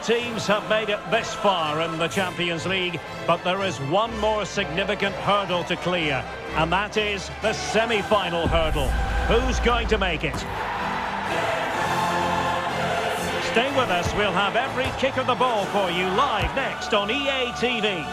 Both teams have made it this far in the Champions League, but there is one more significant hurdle to clear, and that is the semi-final hurdle. Who's going to make it? Stay with us, we'll have every kick of the ball for you live next on EA TV.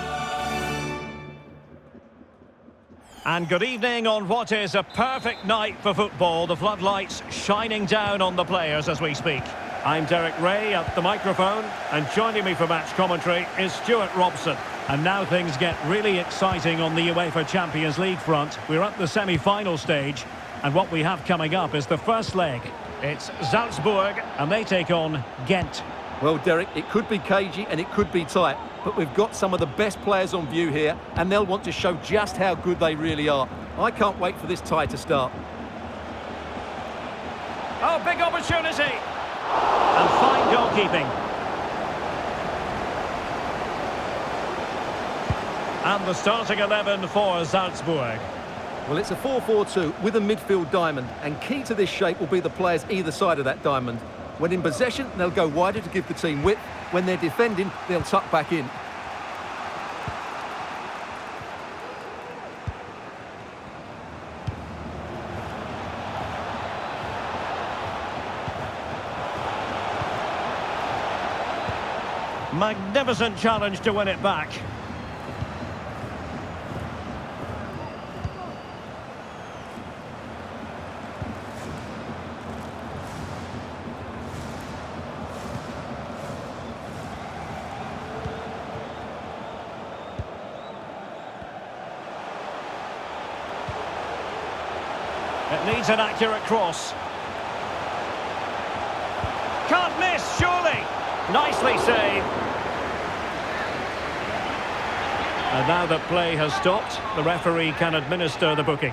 And good evening on what is a perfect night for football. The floodlights shining down on the players as we speak. I'm Derek Ray at the microphone, and joining me for match commentary is Stuart Robson. And now things get really exciting on the UEFA Champions League front. We're at the semi-final stage, and what we have coming up is the first leg. It's Salzburg, and they take on Ghent. Well, Derek, it could be cagey and it could be tight, but we've got some of the best players on view here, and they'll want to show just how good they really are. I can't wait for this tie to start. Oh, big opportunity! And fine goalkeeping. And the starting 11 for Salzburg. Well, it's a 4-4-2 with a midfield diamond, and key to this shape will be the players either side of that diamond. When in possession, they'll go wider to give the team width. When they're defending, they'll tuck back in. Magnificent challenge to win it back. It needs an accurate cross. Can't miss, surely. Nicely saved. And now that play has stopped, the referee can administer the booking.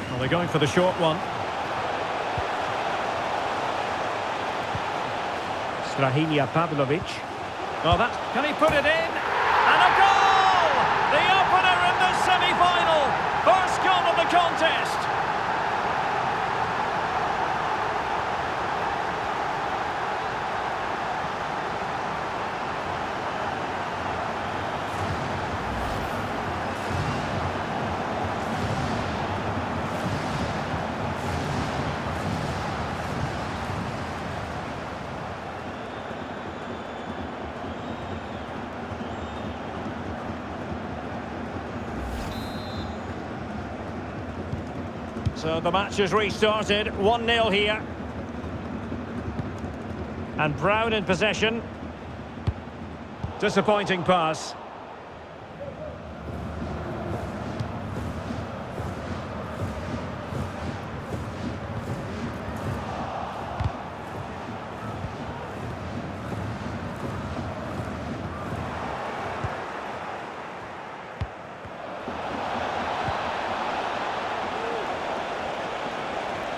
Well, they're going for the short one. Strahinja Pavlovic. Oh, can he put it in? And a goal! The opener in the semi-final. First goal of the contest. So the match has restarted, 1-0 here. And Brown in possession. Disappointing pass.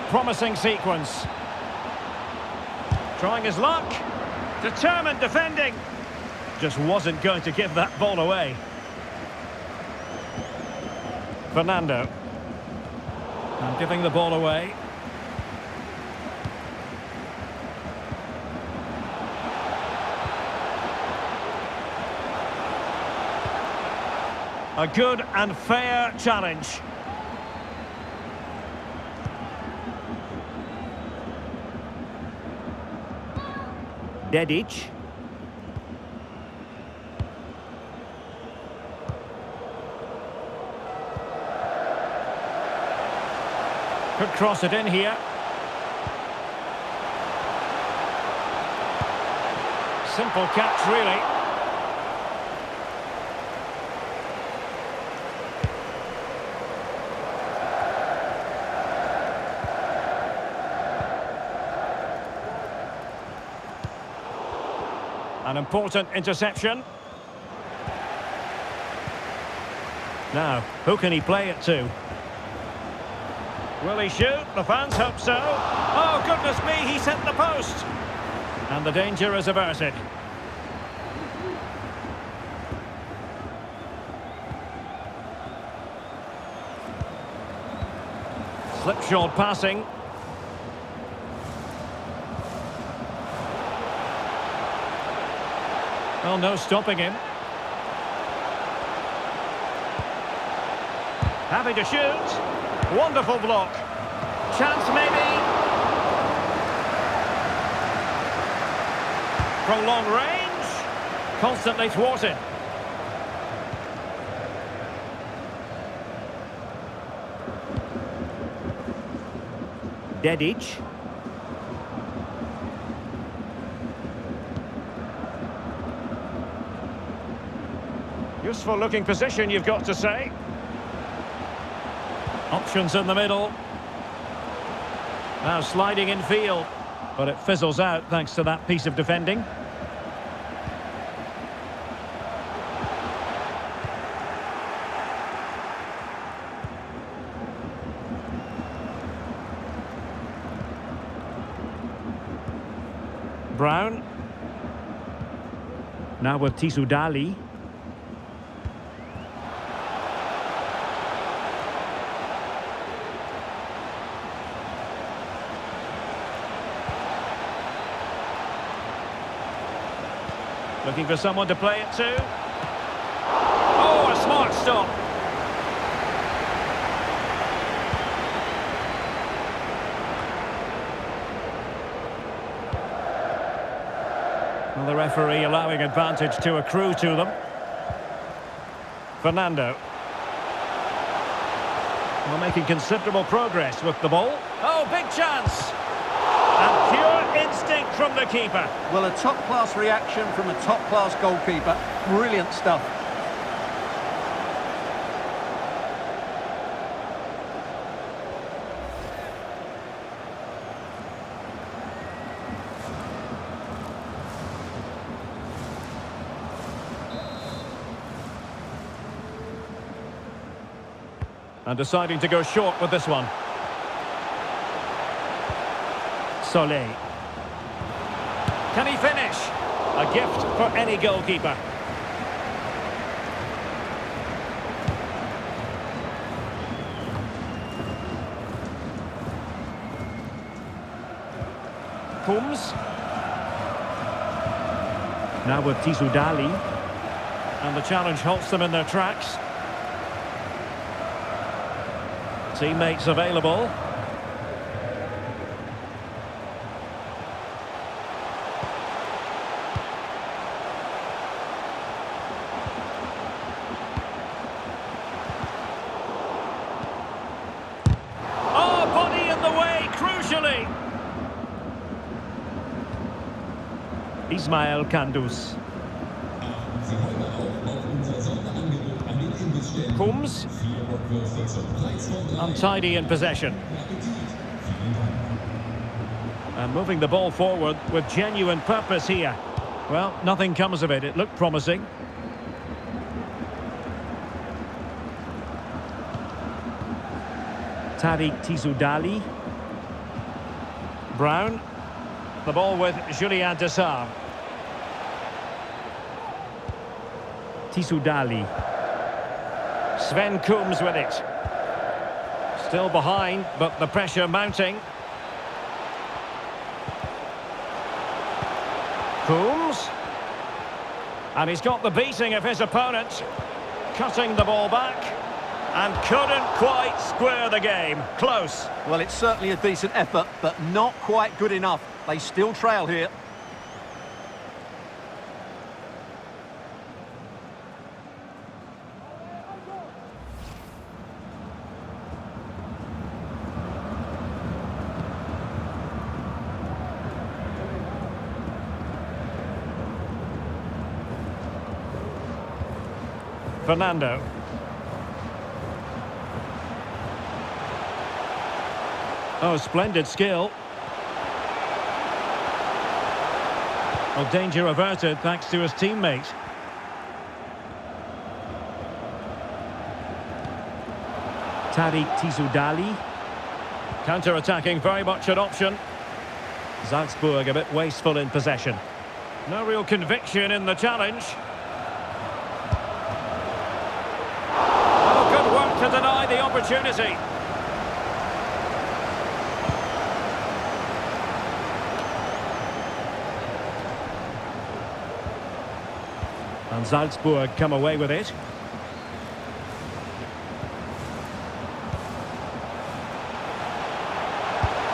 Promising sequence. Trying his luck. Determined defending. Just wasn't going to give that ball away. Fernando. And giving the ball away. A good and fair challenge. Dedic. Could cross it in here. Simple catch, really. An important interception. Now, who can he play it to? Will he shoot? The fans hope so. Oh, goodness me, he's hit the post. And the danger is averted. Slipshod passing. Well, no stopping him. Happy to shoot. Wonderful block. Chance maybe. From long range. Constantly thwarted. Dedic. Useful looking position, you've got to say. Options in the middle. Now sliding in field, but it fizzles out thanks to that piece of defending. Brown. Now with Tissoudali. Looking for someone to play it to. Oh, a smart stop. Well, the referee allowing advantage to accrue to them. Fernando. Well, making considerable progress with the ball. Oh, big chance. And pure instinct from the keeper. Well, a top-class reaction from a top-class goalkeeper. Brilliant stuff. And deciding to go short with this one. Solé. Can he finish? A gift for any goalkeeper. Coombs. Now with Tissoudali. And the challenge halts them in their tracks. Teammates available. Oh, body in the way, crucially. Ismael Kandus. Coombs. Untidy in possession. And moving the ball forward with genuine purpose here. Well, nothing comes of it. It looked promising. Tariq Tissoudali. Brown. The ball with Julien Dessart. Tissoudali. Sven Coombs with it. Still behind, but the pressure mounting. Coombs. And he's got the beating of his opponent. Cutting the ball back. And couldn't quite square the game. Close. Well, it's certainly a decent effort, but not quite good enough. They still trail here. Fernando. Oh, splendid skill. Well, danger averted thanks to his teammate. Tariq Tissoudali. Counter-attacking, very much an option. Salzburg a bit wasteful in possession. No real conviction in the challenge. Oh, good work to deny the opportunity. And Salzburg come away with it.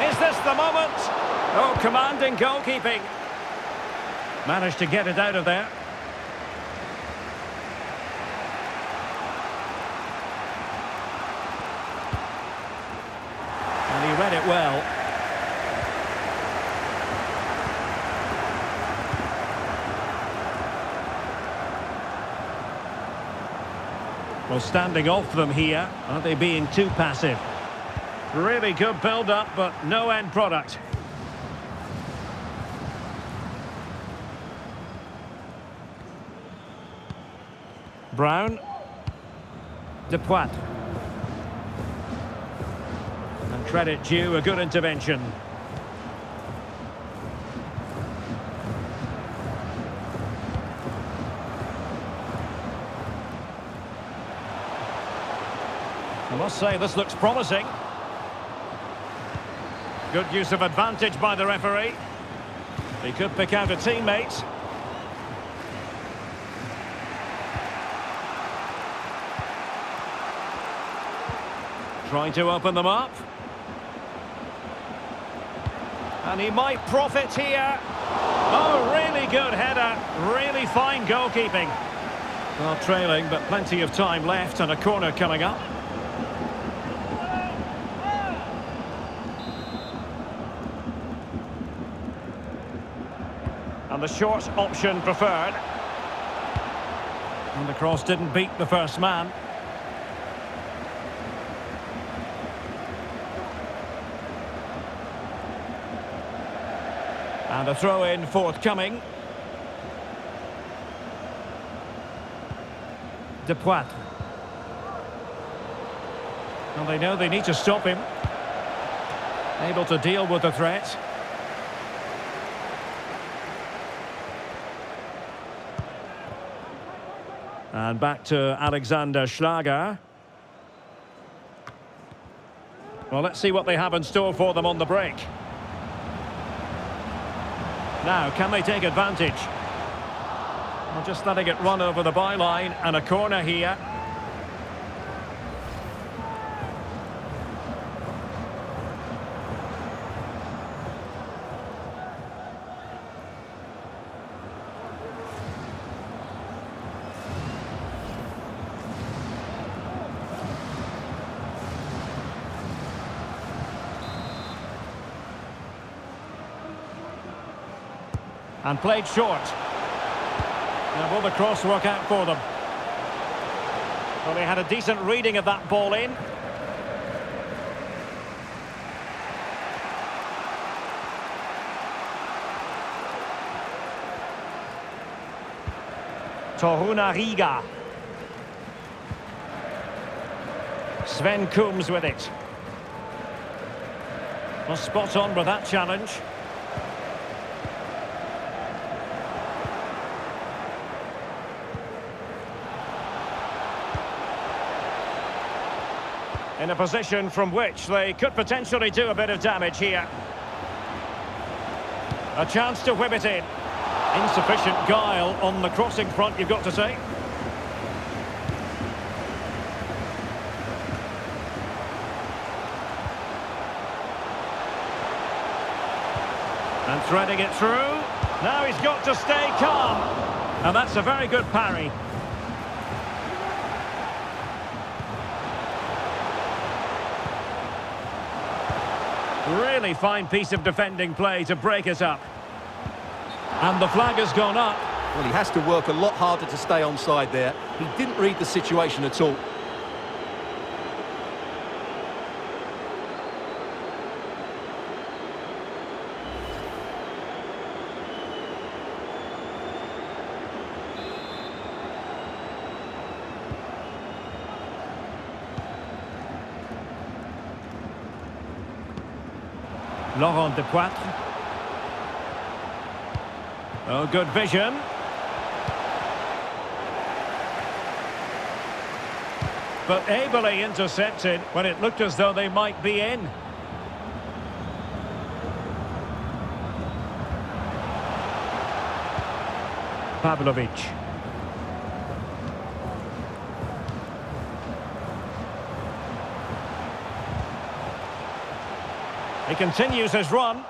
Is this the moment? Oh, commanding goalkeeping. Managed to get it out of there. And he read it well. Well, standing off them here. Are they being too passive? Really good build-up, but no end product. Brown. De Poitre. And credit due, a good intervention. I must say, this looks promising. Good use of advantage by the referee. He could pick out a teammate. Trying to open them up. And he might profit here. Oh, really good header. Really fine goalkeeping. Well, trailing, but plenty of time left and a corner coming up. And the short option preferred. And the cross didn't beat the first man. And a throw-in forthcoming. De Poitre. Well, they know they need to stop him. Able to deal with the threat. And back to Alexander Schlager. Well, let's see what they have in store for them on the break. Now, can they take advantage? Well, just letting it run over the byline, and a corner here. And played short. Now, will the cross work out for them? Well, they had a decent reading of that ball in. Torunariga. Sven Kums with it. Well, spot on with that challenge. In a position from which they could potentially do a bit of damage here. A chance to whip it in. Insufficient guile on the crossing front, you've got to say. And threading it through. Now he's got to stay calm. And that's a very good parry. Really fine piece of defending play to break us up. And the flag has gone up. Well, he has to work a lot harder to stay onside there. He didn't read the situation at all. Laurent Depoitre. Oh, good vision. But ably intercepted when it looked as though they might be in. Pavlovic. He continues his run,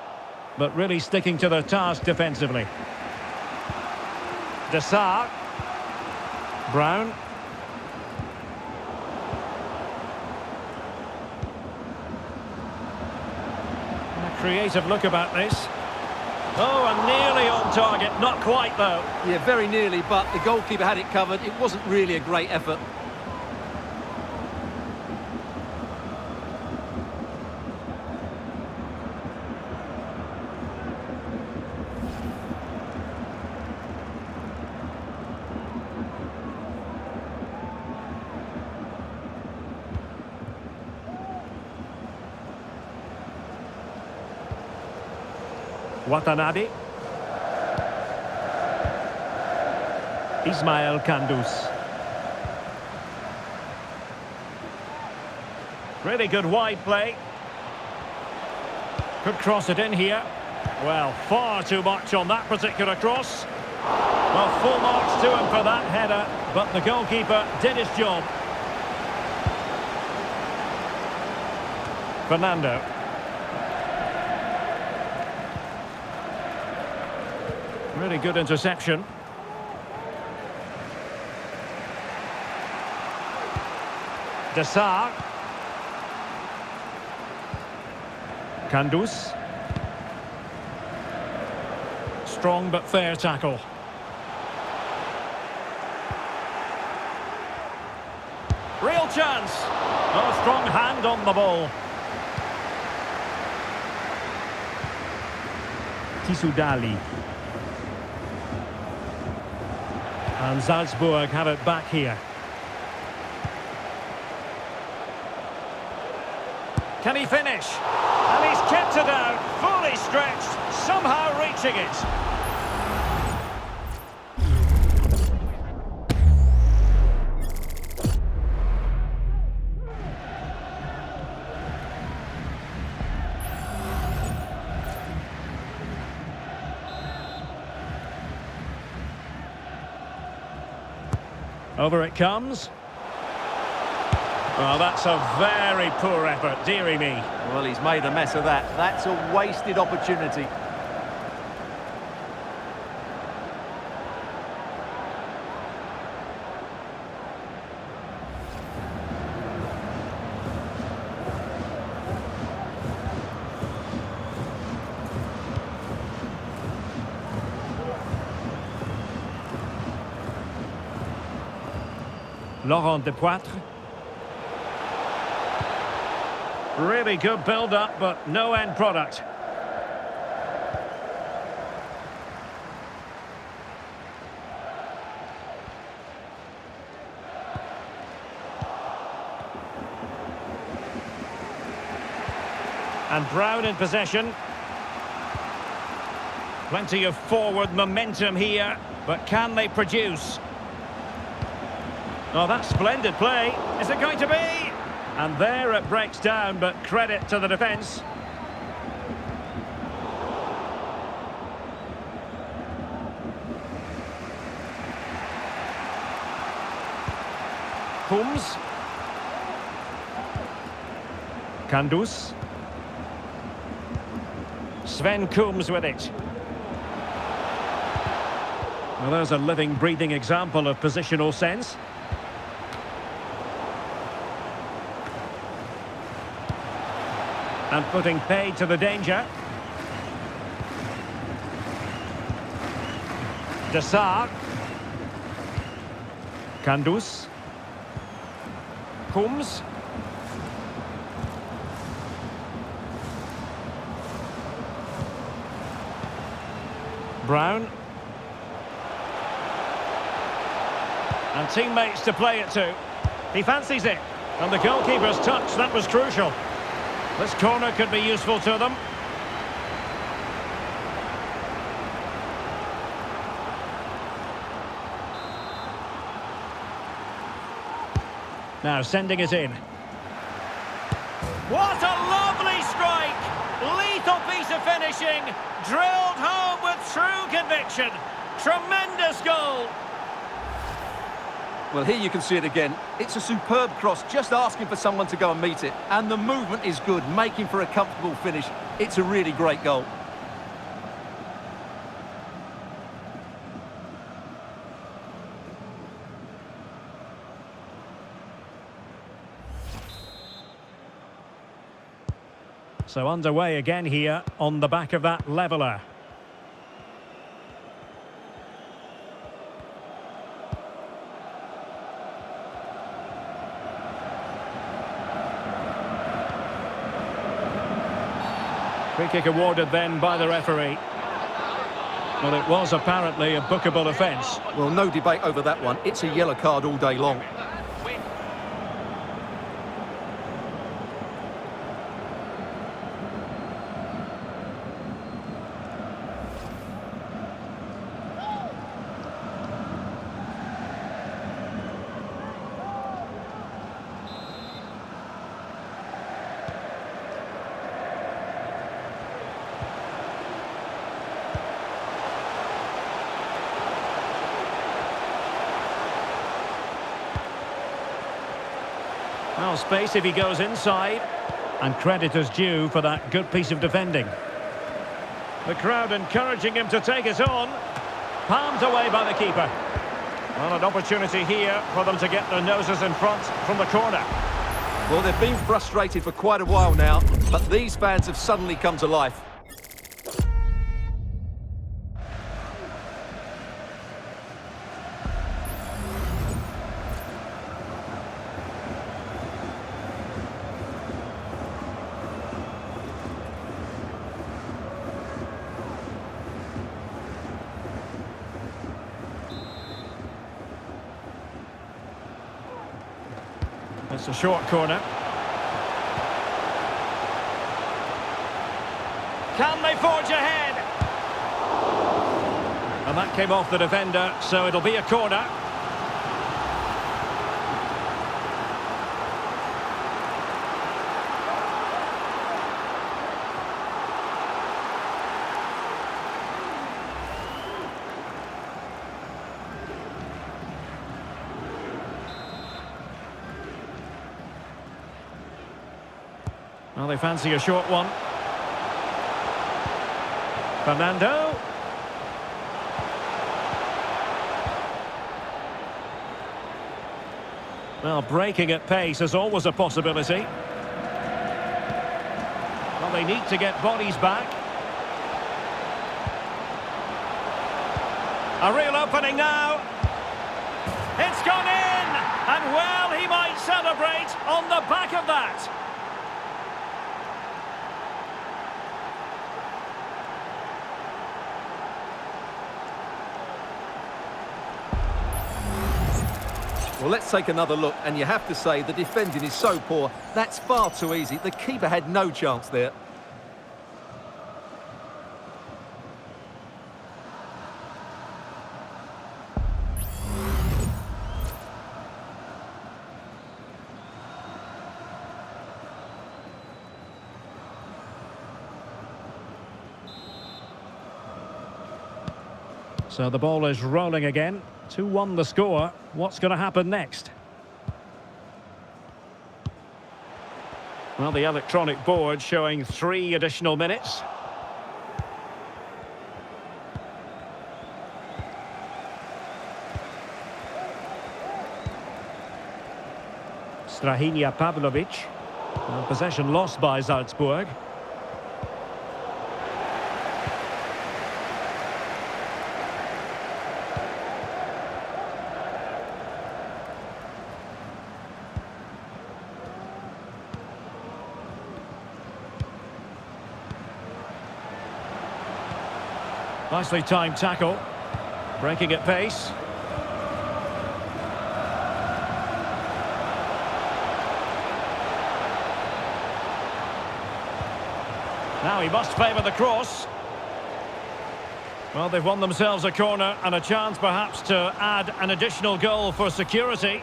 but really sticking to their task defensively. Dessart. Brown. A creative look about this. Oh, and nearly on target. Not quite, though. Yeah, very nearly, but the goalkeeper had it covered. It wasn't really a great effort. Watanabe. Ismael Kandus. Really good wide play. Could cross it in here. Well, far too much on that particular cross. Well, full marks to him for that header, but the goalkeeper did his job. Fernando. Really good interception. Dessart. Kandus. Strong but fair tackle. Real chance. Oh, strong hand on the ball. Tissoudali. And Salzburg have it back here. Can he finish? And he's kept it out, fully stretched, somehow reaching it. Over it comes. Well, that's a very poor effort, dearie me. Well, he's made a mess of that. That's a wasted opportunity. Laurent Depoitre. Really good build-up, but no end product. And Brown in possession. Plenty of forward momentum here, but can they produce? Oh, that's splendid play. Is it going to be? And there it breaks down, but credit to the defence. Coombs. Kandus. Sven Coombs with it. Well, there's a living, breathing example of positional sense. And putting paid to the danger. Dessart. Kandus. Coombs. Brown. And teammates to play it to. He fancies it. And the goalkeeper's touch, that was crucial. This corner could be useful to them. Now sending it in. What a lovely strike! Lethal piece of finishing, drilled home with true conviction. Tremendous goal! Well, here you can see it again. It's a superb cross, just asking for someone to go and meet it. And the movement is good, making for a comfortable finish. It's a really great goal. So underway again here on the back of that leveller. Free kick awarded then by the referee. Well, it was apparently a bookable offence. Well, no debate over that one. It's a yellow card all day long. Well, space if he goes inside. And credit is due for that good piece of defending. The crowd encouraging him to take it on. Palmed away by the keeper. Well, an opportunity here for them to get their noses in front from the corner. Well, they've been frustrated for quite a while now, but these fans have suddenly come to life. It's a short corner. Can they forge ahead? And that came off the defender, so it'll be a corner. Well, they fancy a short one. Fernando. Well, breaking at pace is always a possibility. Well, they need to get bodies back. A real opening now. It's gone in! And well, he might celebrate on the back of that. Well, let's take another look, and you have to say the defending is so poor. That's far too easy. The keeper had no chance there. So the ball is rolling again. 2-1 the score. What's going to happen next? Well, the electronic board showing 3 additional minutes. Strahinja Pavlovic. Well, possession lost by Salzburg. Nicely timed tackle. Breaking at pace. Now he must favour the cross. Well, they've won themselves a corner and a chance perhaps to add an additional goal for security.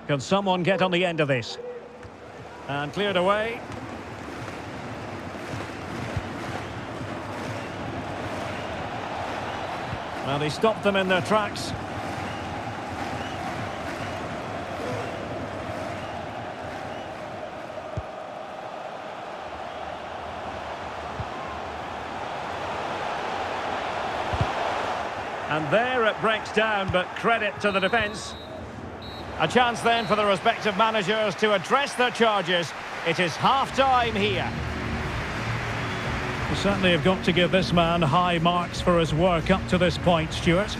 Can someone get on the end of this? And cleared away. Well, he stopped them in their tracks. And there it breaks down, but credit to the defence. A chance then for the respective managers to address their charges. It is half-time here. You certainly have got to give this man high marks for his work up to this point, Stuart.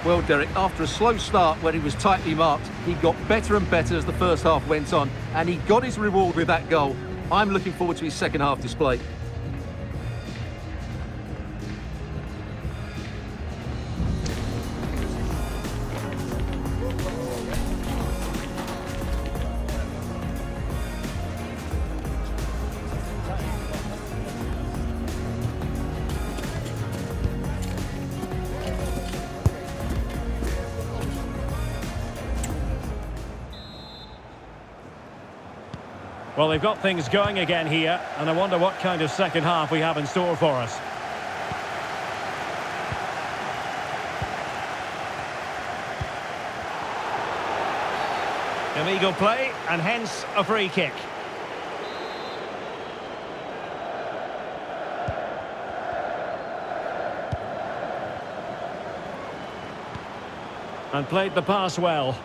Well, Derek, after a slow start where he was tightly marked, he got better and better as the first half went on, and he got his reward with that goal. I'm looking forward to his second half display. Well, they've got things going again here, and I wonder what kind of second half we have in store for us. Illegal play, and hence a free kick. And played the pass well.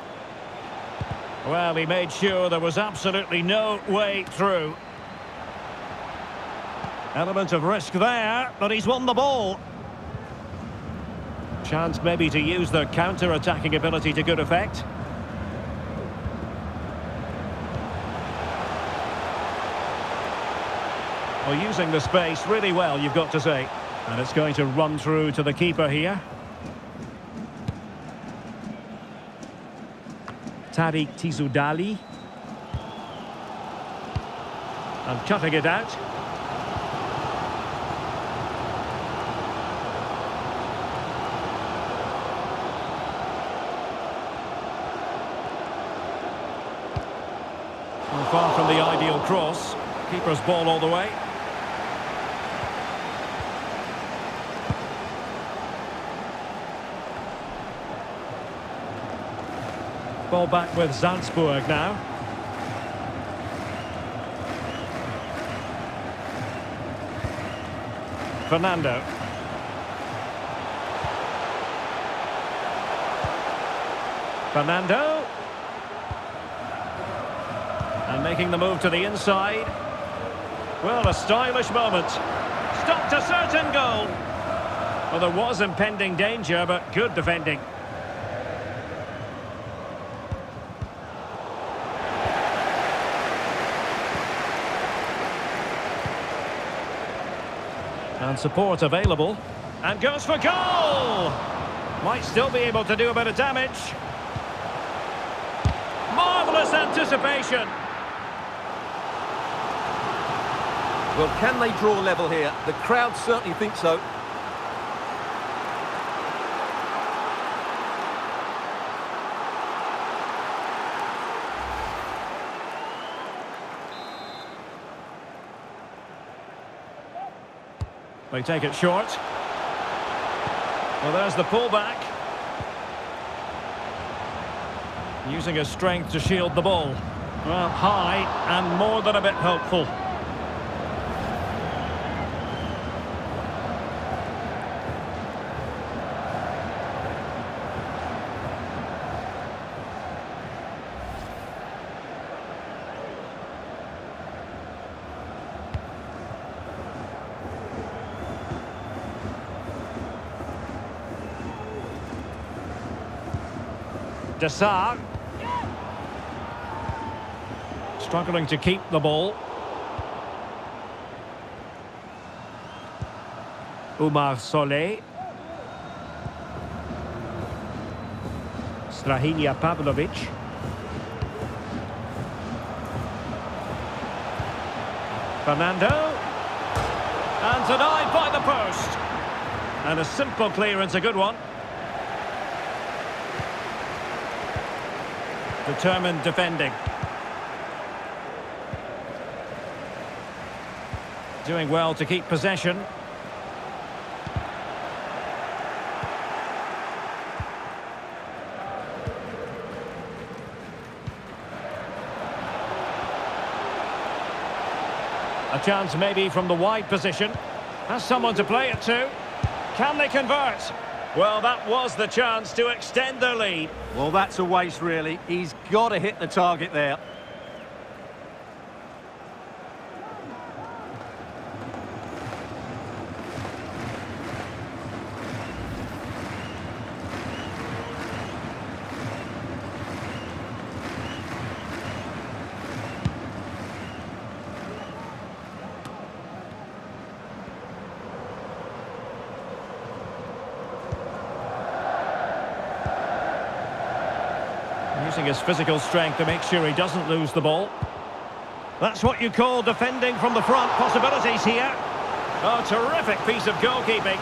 Well, he made sure there was absolutely no way through. Element of risk there, but he's won the ball. Chance maybe to use their counter-attacking ability to good effect. Well, using the space really well, you've got to say. And it's going to run through to the keeper here. Tariq Tizudali. And cutting it out. Well, far from the ideal cross. Keeper's ball all the way. Ball back with Salzburg now. Fernando. Fernando. And making the move to the inside. Well, a stylish moment. Stopped a certain goal. Well, there was impending danger, but good defending. And support available. And goes for goal! Might still be able to do a bit of damage. Marvellous anticipation. Well, can they draw level here? The crowd certainly think so. They take it short. Well, there's the pullback. Using his strength to shield the ball. Well, high and more than a bit hopeful. Dessart. Struggling to keep the ball. Umar Solé. Strahinja Pavlovic. Fernando. And denied by the post. And a simple clearance, a good one. Determined defending. Doing well to keep possession. A chance maybe from the wide position. Has someone to play it to. Can they convert? Well, that was the chance to extend their lead. Well, that's a waste, really. He's got to hit the target there. Using his physical strength to make sure he doesn't lose the ball. That's what you call defending from the front. Possibilities here. Oh, terrific piece of goalkeeping.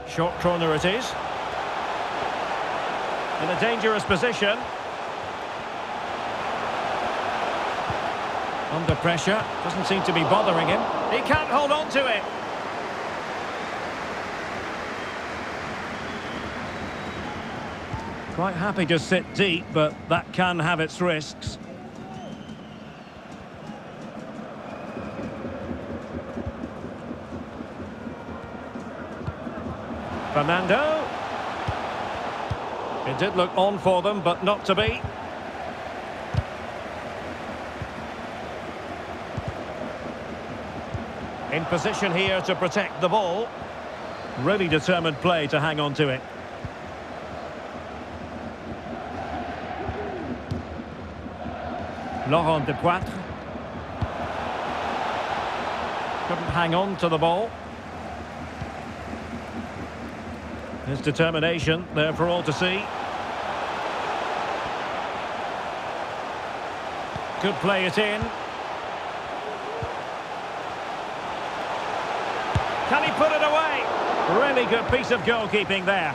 Short corner it is. In a dangerous position. Under pressure. Doesn't seem to be bothering him. He can't hold on to it. Quite happy to sit deep, but that can have its risks. Fernando. It did look on for them, but not to be. In position here to protect the ball. Really determined play to hang on to it. Laurent Depoitre. Couldn't hang on to the ball. His determination there for all to see. Could play it in. Can he put it away? Really good piece of goalkeeping there.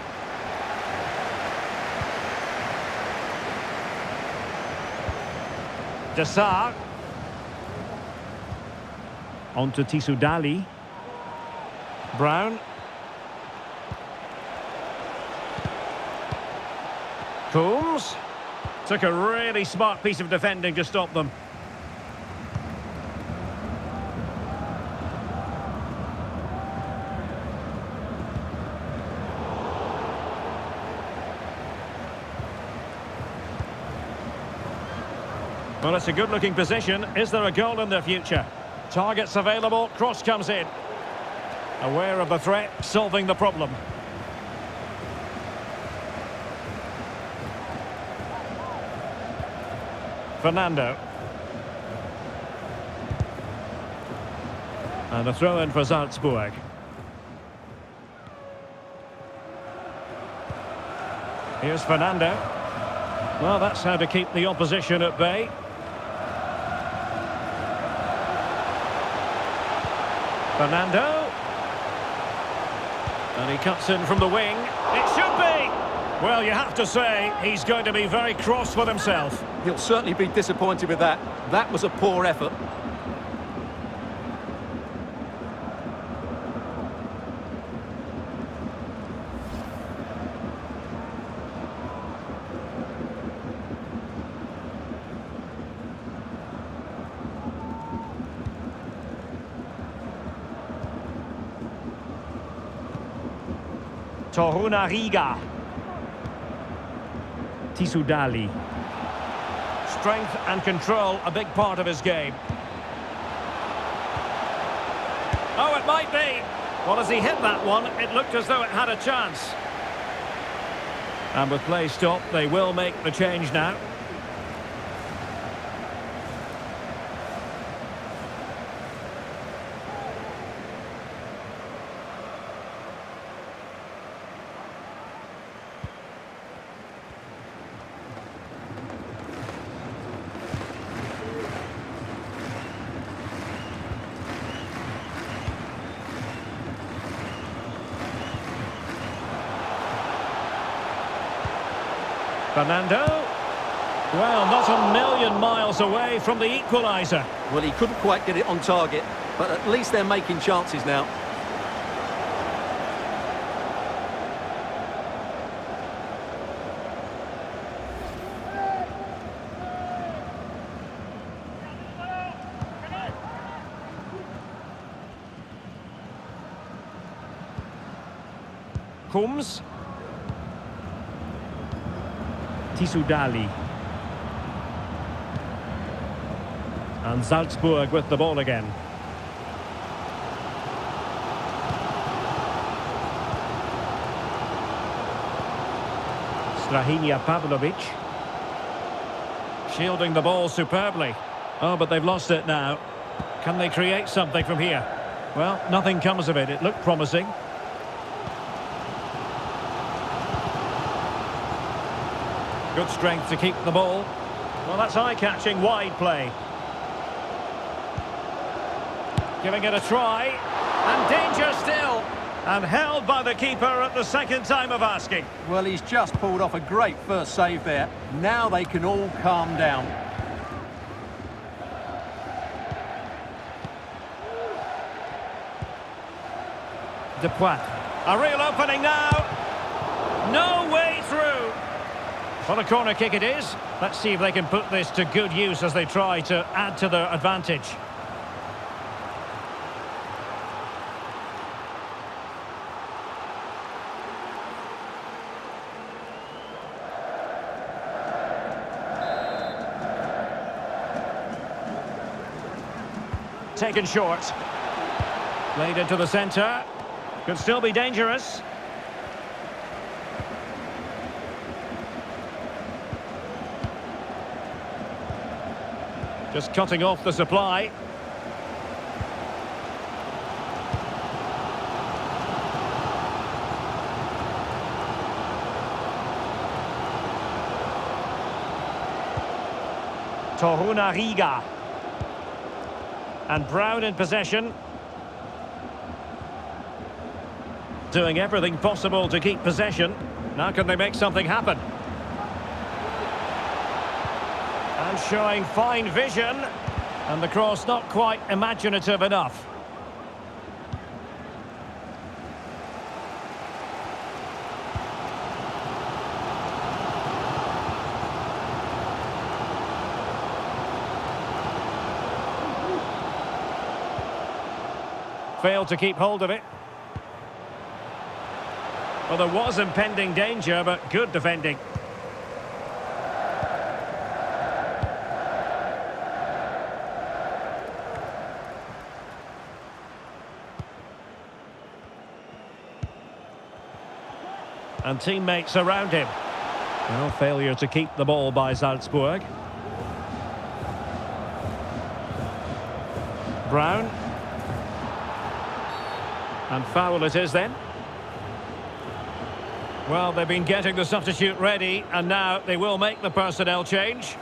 Dessart. On to Tissoudali. Brown. Coombs. Took a really smart piece of defending to stop them. Well, it's a good-looking position. Is there a goal in their future? Targets available, cross comes in. Aware of the threat, solving the problem. Fernando. And a throw-in for Salzburg. Here's Fernando. Well, that's how to keep the opposition at bay. Fernando. And he cuts in from the wing. It should be! Well, you have to say, he's going to be very cross with himself. He'll certainly be disappointed with that. That was a poor effort. Torunariga. Tissoudali. Strength and control, a big part of his game. Oh, it might be. Well, as he hit that one, it looked as though it had a chance. And with play stopped, they will make the change now. Fernando. Well, not a million miles away from the equaliser. Well, he couldn't quite get it on target, but at least they're making chances now. Kums. Tissoudali. And Salzburg with the ball again. Strahinja Pavlovic. Shielding the ball superbly. Oh, but they've lost it now. Can they create something from here? Well, nothing comes of it. It looked promising. Good strength to keep the ball. Well, that's eye-catching wide play. Giving it a try. And danger still. And held by the keeper at the second time of asking. Well, he's just pulled off a great first save there. Now they can all calm down. Depoit. A real opening now. No way through. Well, a corner kick it is. Let's see if they can put this to good use as they try to add to their advantage. Taken short. Played into the centre. Could still be dangerous. Just cutting off the supply. Torunariga. And Brown in possession. Doing everything possible to keep possession. Now can they make something happen? And showing fine vision. And the cross not quite imaginative enough. Failed to keep hold of it. Well, there was impending danger, but good defending. And teammates around him. Well, failure to keep the ball by Salzburg. Brown. And foul it is then. Well, they've been getting the substitute ready, and now they will make the personnel change.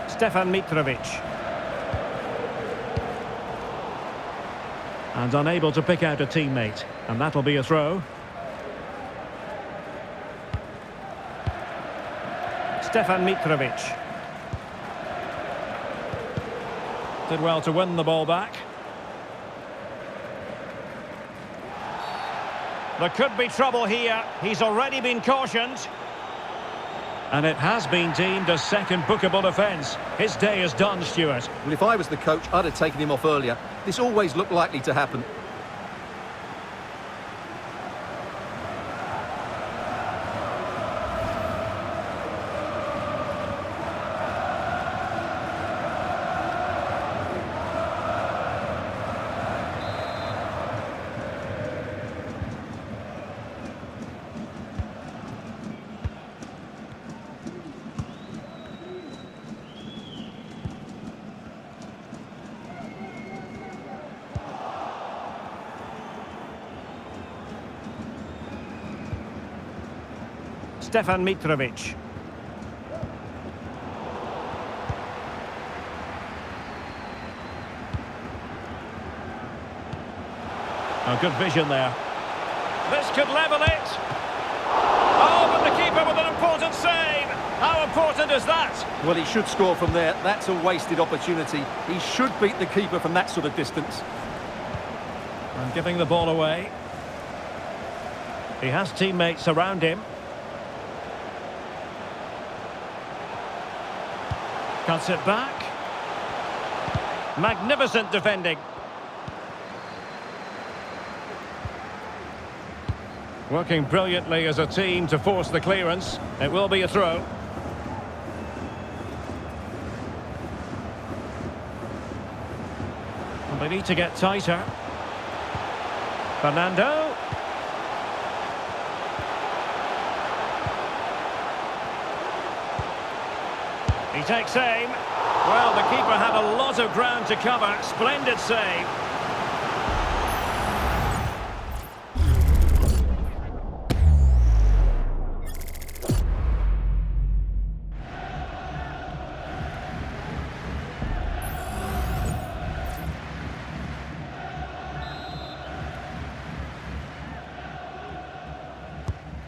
Stefan Mitrovic. And unable to pick out a teammate. And that'll be a throw. Stefan Mitrovic. Did well to win the ball back. There could be trouble here. He's already been cautioned. And it has been deemed a second bookable offence. His day is done, Stuart. Well, if I was the coach, I'd have taken him off earlier. This always looked likely to happen. Stefan Mitrovic. Oh, good vision there. This could level it. Oh, but the keeper with an important save. How important is that? Well, he should score from there. That's a wasted opportunity. He should beat the keeper from that sort of distance. And giving the ball away. He has teammates around him. Cuts it back. Magnificent defending. Working brilliantly as a team to force the clearance. It will be a throw. And they need to get tighter. Fernando. He takes aim. Well, the keeper had a lot of ground to cover. Splendid save.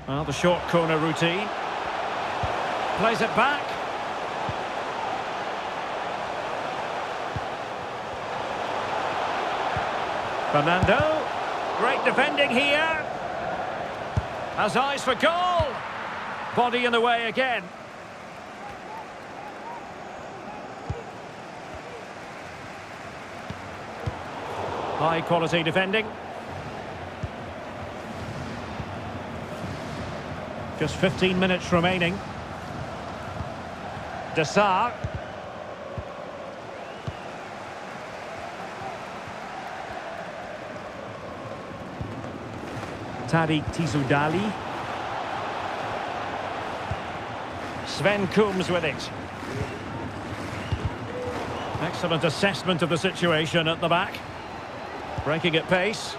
Well, the short corner routine. Plays it back. Fernando. Great defending here. Has eyes for goal. Body in the way again. High quality defending. Just 15 minutes remaining. Dessart. Tariq Tissoudali. Sven Kuhms with it. Excellent assessment of the situation at the back. Breaking at pace.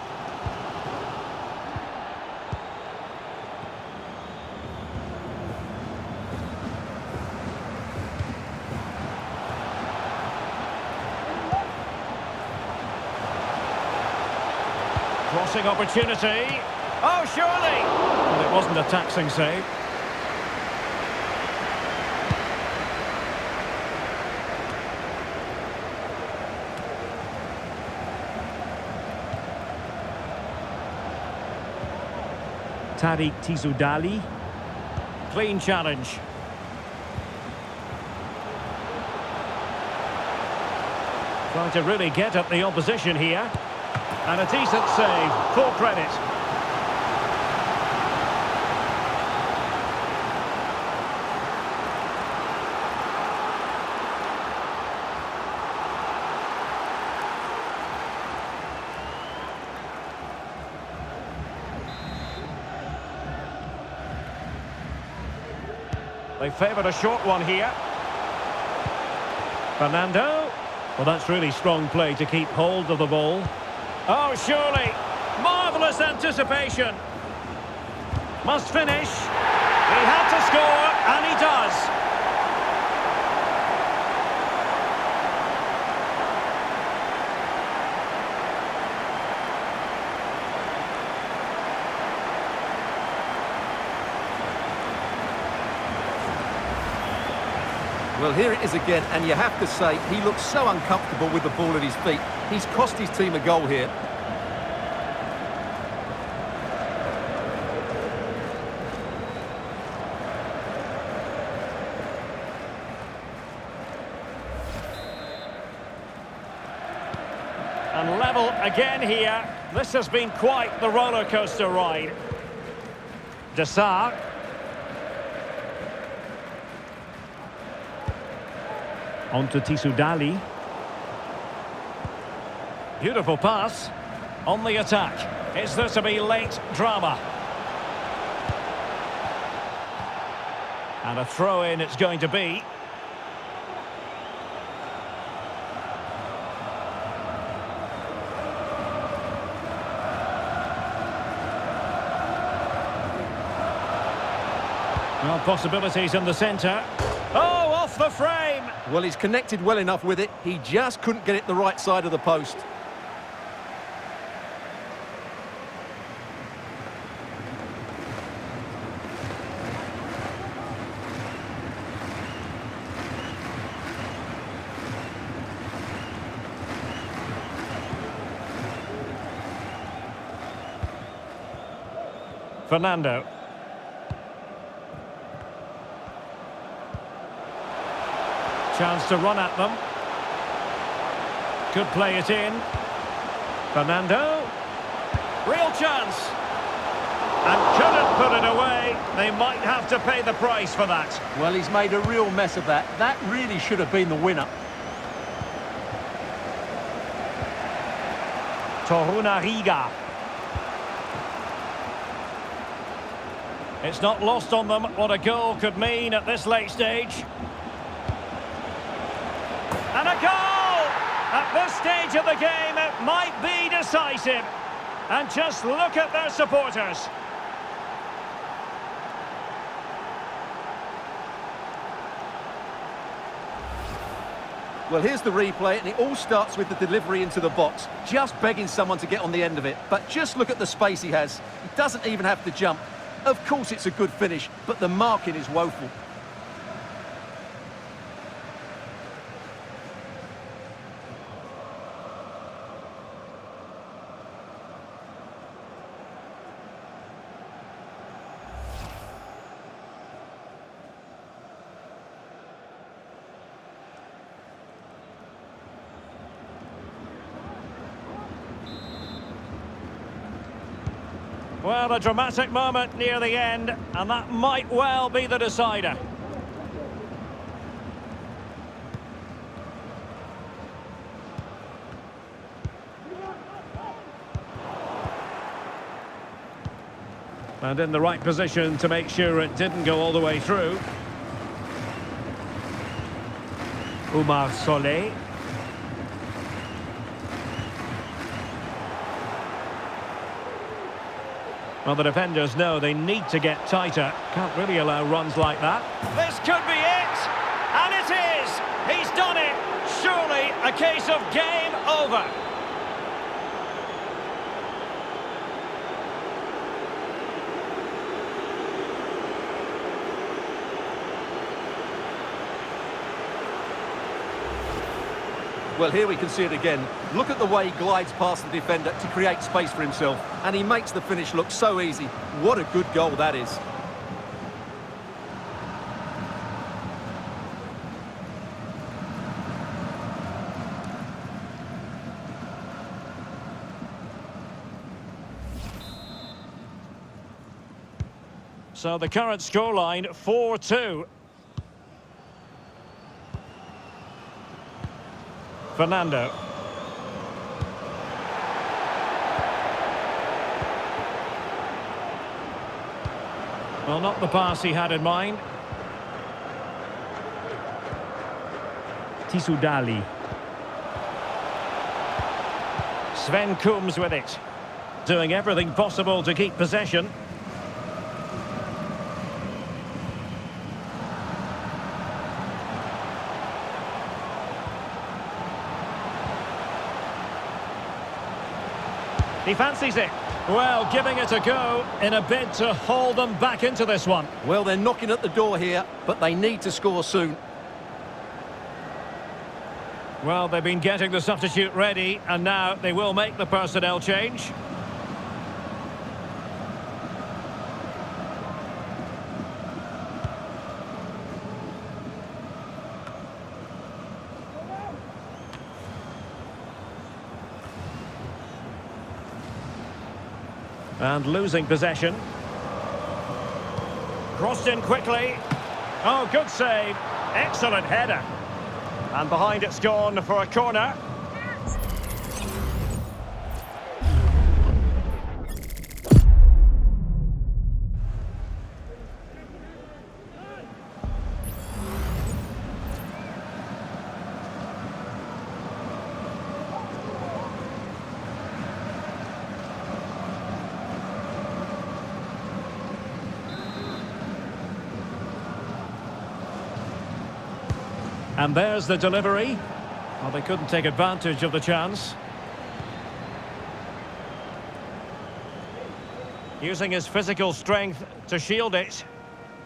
Crossing opportunity. Oh, surely! Well, it wasn't a taxing save. Tariq Tissoudali. Clean challenge. Trying to really get at the opposition here. And a decent save. Full credit. They favoured a short one here. Fernando. Well, that's really strong play to keep hold of the ball. Oh, surely. Marvellous anticipation. Must finish. He had to score, and he does. Well, here it is again, and you have to say, he looks so uncomfortable with the ball at his feet. He's cost his team a goal here. And level again here. This has been quite the roller coaster ride. Dessart. On to Tissoudali. Beautiful pass. On the attack. Is there to be late drama? And a throw-in it's going to be. Well, possibilities in the centre. Oh, off the frame! Well, he's connected well enough with it. He just couldn't get it the right side of the post. Fernando. Chance to run at them. Could play it in. Fernando. Real chance. And couldn't put it away. They might have to pay the price for that. Well, he's made a real mess of that. That really should have been the winner. Torunariga. It's not lost on them what a goal could mean at this late stage. And a goal! At this stage of the game, it might be decisive. And just look at their supporters. Well, here's the replay, and it all starts with the delivery into the box. Just begging someone to get on the end of it. But just look at the space he has. He doesn't even have to jump. Of course it's a good finish, but the marking is woeful. Well, a dramatic moment near the end, and that might well be the decider. And in the right position to make sure it didn't go all the way through. Oumar Solé. Well, the defenders know they need to get tighter. Can't really allow runs like that. This could be it! And it is! He's done it! Surely a case of game over. Well, here we can see it again. Look at the way he glides past the defender to create space for himself. And he makes the finish look so easy. What a good goal that is. So the current scoreline, 4-2. Fernando. Well, not the pass he had in mind. Tissoudali. Sven Kuhms with it. Doing everything possible to keep possession. He fancies it. Well, giving it a go in a bid to haul them back into this one. Well, they're knocking at the door here, but they need to score soon. Well, they've been getting the substitute ready, and now they will make the personnel change. And losing possession. Crossed in quickly. Oh, good save. Excellent header. And behind it's gone for a corner. And there's the delivery. Well, they couldn't take advantage of the chance. Using his physical strength to shield it.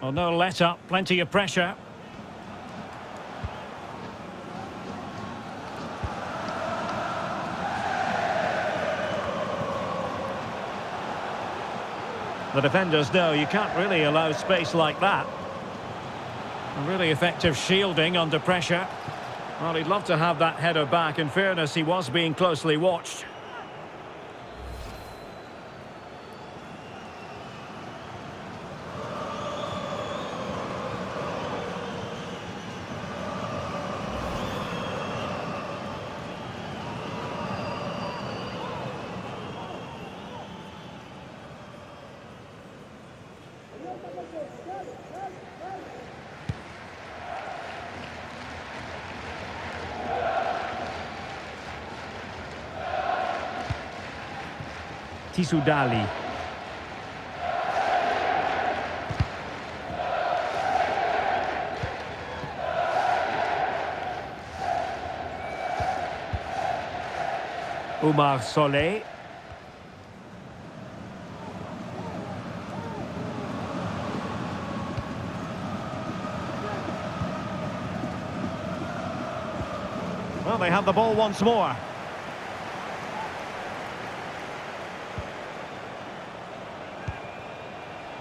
Well, no let up, plenty of pressure. The defenders know you can't really allow space like that. A really effective shielding under pressure. Well, he'd love to have that header back. In fairness, he was being closely watched. Tissoudali. Oumar Solé. Well, they have the ball once more.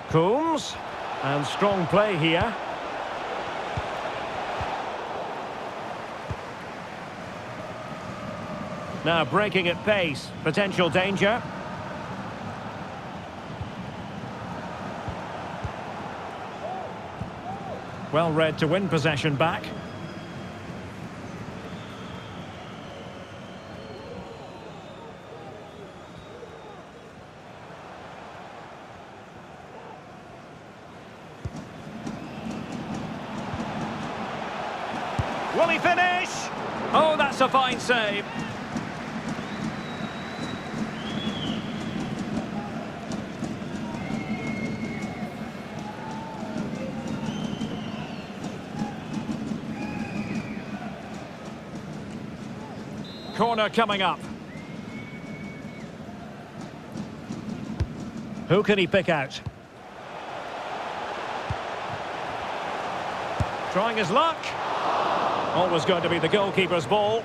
Coombs, and strong play here. Now breaking at pace, potential danger. Well read to win possession back. Will he finish? Oh, that's a fine save. Corner coming up. Who can he pick out? Trying his luck. Always going to be the goalkeeper's ball.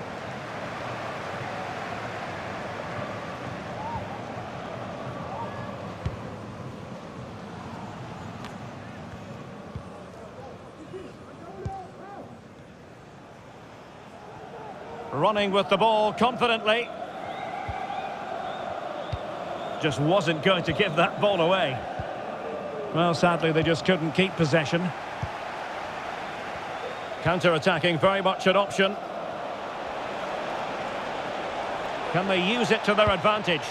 Running with the ball confidently. Just wasn't going to give that ball away. Well, sadly, they just couldn't keep possession. Counter-attacking, very much an option. Can they use it to their advantage?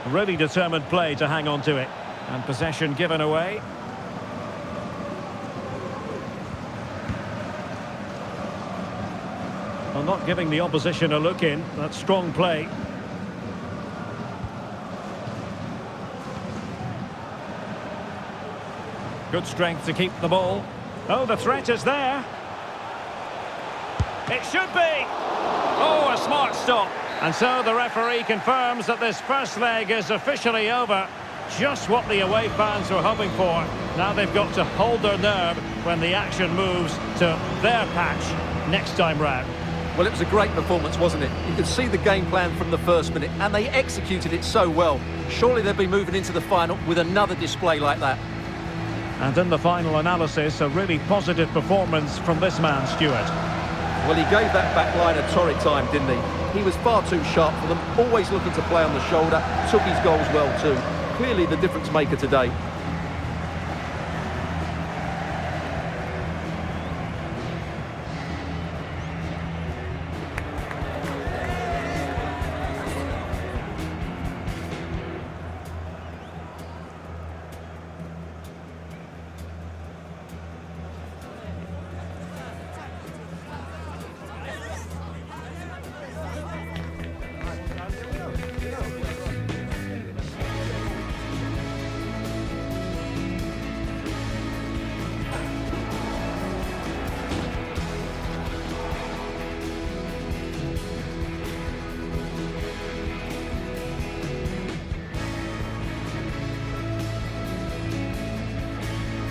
Really determined play to hang on to it. And possession given away. Well, not giving the opposition a look in. That's strong play. Good strength to keep the ball. Oh, the threat is there. It should be. Oh, a smart stop. And so the referee confirms that this first leg is officially over. Just what the away fans were hoping for. Now they've got to hold their nerve when the action moves to their patch next time round. Well, it was a great performance, wasn't it? You could see the game plan from the first minute, and they executed it so well. Surely they'll be moving into the final with another display like that. And in the final analysis, a really positive performance from this man, Stuart. Well, he gave that back line a torrid time, didn't he? He was far too sharp for them, always looking to play on the shoulder, took his goals well too. Clearly the difference maker today.